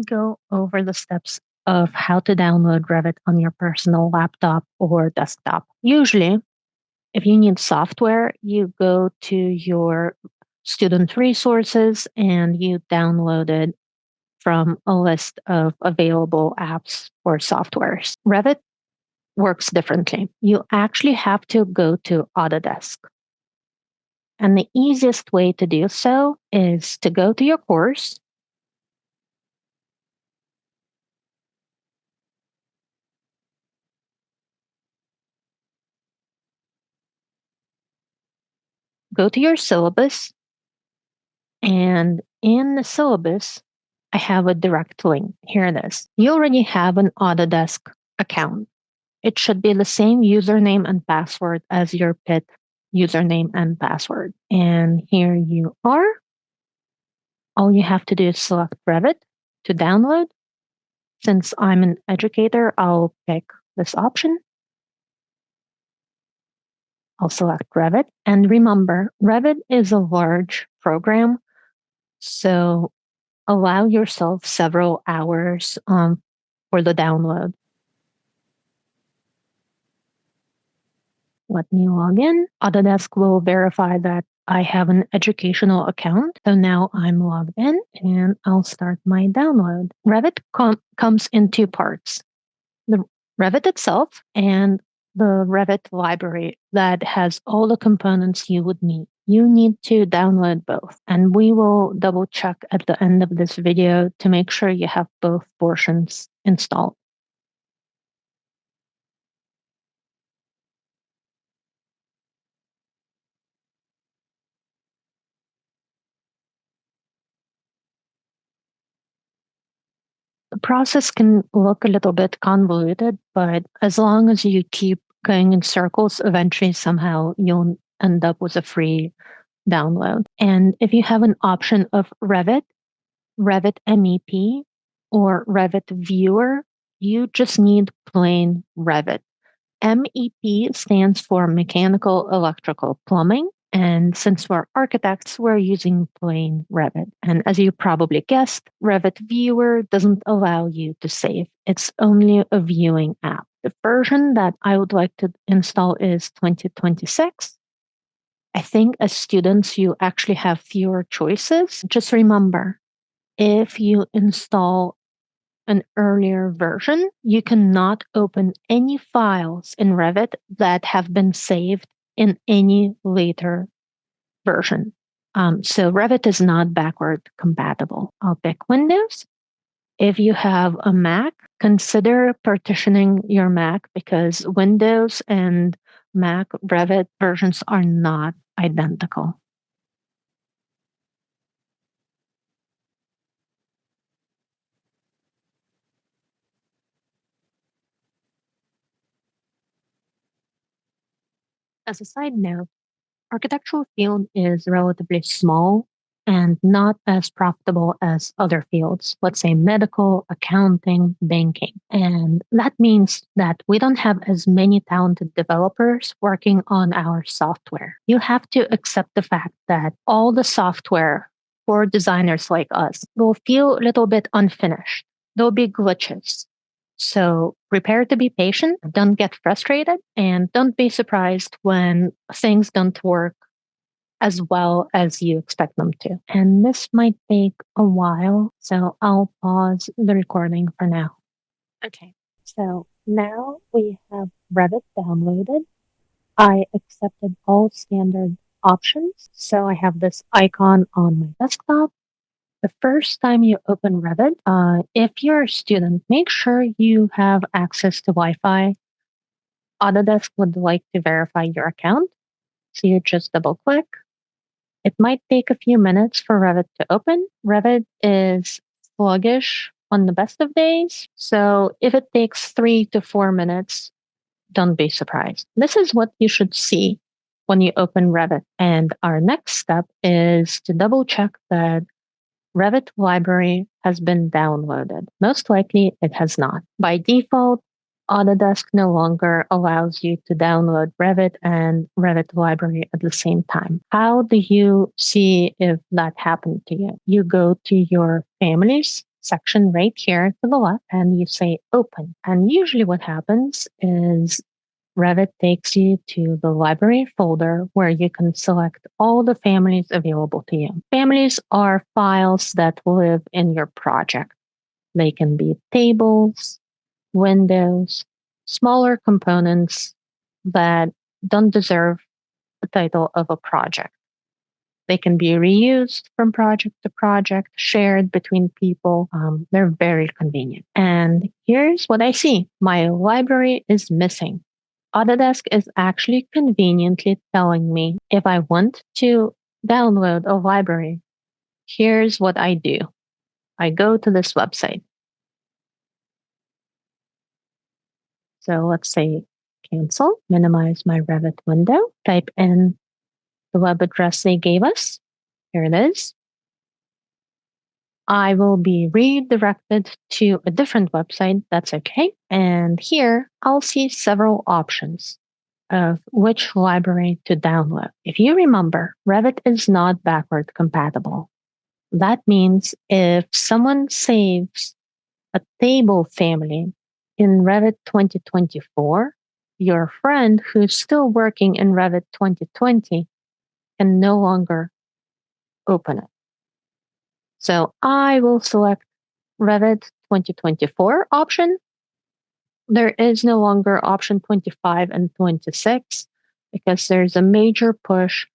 go over the steps of how to download Revit on your personal laptop or desktop. Usually, if you need software, you go to your student resources and you download it from a list of available apps or softwares. Revit works differently. You actually have to go to Autodesk. And the easiest way to do so is to go to your course, go to your syllabus, and in the syllabus, I have a direct link. Here it is. You already have an Autodesk account. It should be the same username and password as your PIT username and password. And here you are. All you have to do is select Revit to download. Since I'm an educator, I'll pick this option. I'll select Revit. And remember, Revit is a large program, so allow yourself several hours for the download. Let me log in. Autodesk will verify that I have an educational account. So now I'm logged in and I'll start my download. Revit comes in two parts, the Revit itself and the Revit library that has all the components you would need. You need to download both, and we will double check at the end of this video to make sure you have both portions installed. The process can look a little bit convoluted, but as long as you keep going in circles, eventually somehow you'll end up with a free download. And if you have an option of Revit, Revit MEP, or Revit Viewer, you just need plain Revit. MEP stands for Mechanical, Electrical, Plumbing. And since we're architects, we're using plain Revit. And as you probably guessed, Revit Viewer doesn't allow you to save. It's only a viewing app. The version that I would like to install is 2026. I think as students, you actually have fewer choices. Just remember, if you install an earlier version, you cannot open any files in Revit that have been saved in any later version. So Revit is not backward compatible. I'll pick Windows. If you have a Mac, consider partitioning your Mac because Windows and Mac Revit versions are not identical. As a side note, architectural field is relatively small and not as profitable as other fields, let's say medical, accounting, banking. And that means that we don't have as many talented developers working on our software. You have to accept the fact that all the software for designers like us will feel a little bit unfinished. There'll be glitches. So prepare to be patient, don't get frustrated, and don't be surprised when things don't work as well as you expect them to. And this might take a while, so I'll pause the recording for now. Okay, so now we have Revit downloaded. I accepted all standard options, so I have this icon on my desktop. The first time you open Revit, if you're a student, make sure you have access to Wi-Fi. Autodesk would like to verify your account, so you just double click. It might take a few minutes for Revit to open. Revit is sluggish on the best of days, so if it takes 3 to 4 minutes, don't be surprised. This is what you should see when you open Revit. And our next step is to double check that Revit Library has been downloaded. Most likely it has not. By default, Autodesk no longer allows you to download Revit and Revit Library at the same time. How do you see if that happened to you? You go to your Families section right here to the left and you say open. And usually what happens is Revit takes you to the library folder where you can select all the families available to you. Families are files that live in your project. They can be tables, windows, smaller components that don't deserve the title of a project. They can be reused from project to project, shared between people. They're very convenient. And here's what I see. My library is missing. Autodesk is actually conveniently telling me if I want to download a library, here's what I do. I go to this website. So let's say cancel, minimize my Revit window, type in the web address they gave us. Here it is. I will be redirected to a different website. That's okay. And here I'll see several options of which library to download. If you remember, Revit is not backward compatible. That means if someone saves a table family in Revit 2024, your friend who's still working in Revit 2020 can no longer open it. So I will select Revit 2024 option. There is no longer option 25 and 26 because there's a major push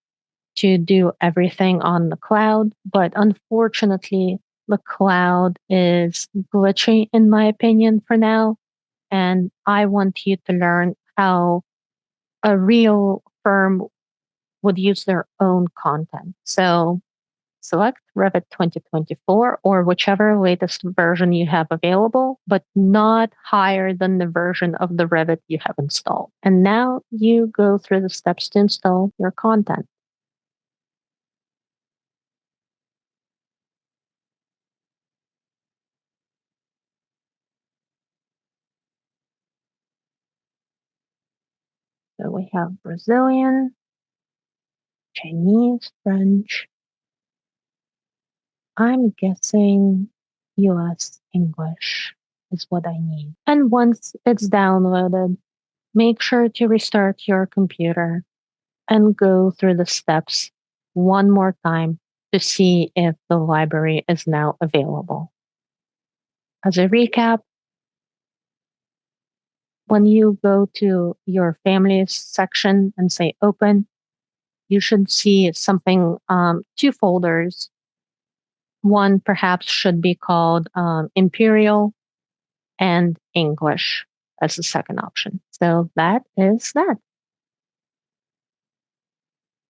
to do everything on the cloud. But unfortunately, the cloud is glitchy, in my opinion, for now. And I want you to learn how a real firm would use their own content. So select Revit 2024 or whichever latest version you have available, but not higher than the version of the Revit you have installed. And now you go through the steps to install your content. So we have Brazilian, Chinese, French. I'm guessing US English is what I need. And once it's downloaded, make sure to restart your computer and go through the steps one more time to see if the library is now available. As a recap, when you go to your families section and say open, you should see something, two folders. One perhaps should be called Imperial and English as the second option. So that is that.